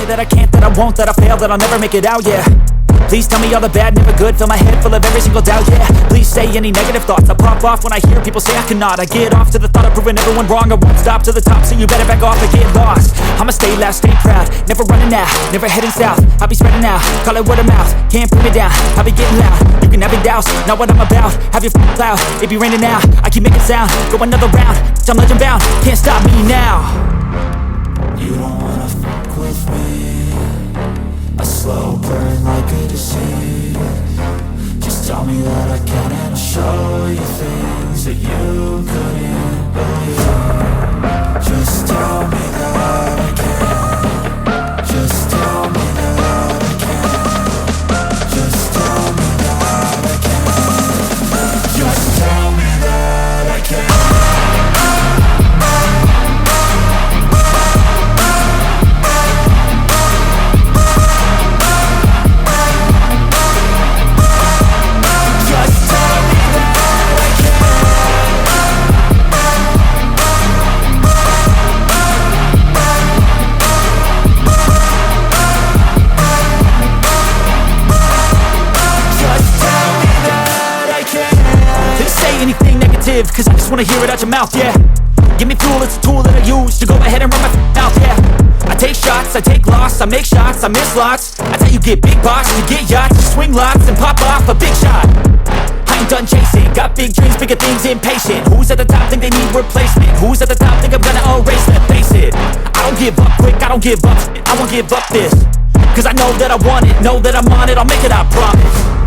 that I can't, that I won't, that I fail, that I'll never make it out, yeah. Please tell me all the bad, never good. Fill my head full of every single doubt, yeah. Please say any negative thoughts. I pop off when I hear people say I cannot. I get off to the thought of proving everyone wrong. I won't stop to the top, so you better back off and get lost. I'ma stay loud, stay proud, never running out, never heading south. I'll be spreading out, call it word of mouth. Can't put me down, I'll be getting loud. You can have your doubts, not what I'm about. Have your f***ing cloud, it be raining now. I keep making sound, go another round. I'm legend bound, can't stop me now. You don't wanna fuck with me. A slow burn like a disease. Just tell me that I can and I'll show you things that you couldn't believe. Just tell me that I can. Just tell me that I can. Just tell me that I can. Just tell me that I can. Cause I just wanna hear it out your mouth, yeah. Give me fuel, it's a tool that I use to go ahead and run my mouth, yeah. I take shots, I take loss, I make shots, I miss lots. That's how you get big box, you get yachts, you swing lots and pop off a big shot. I ain't done chasing, got big dreams, bigger things, impatient. Who's at the top think they need replacement? Who's at the top think I'm gonna erase them? Face it, I don't give up quick, I don't give up, I won't give up this. Cause I know that I want it, know that I'm on it, I'll make it, I promise.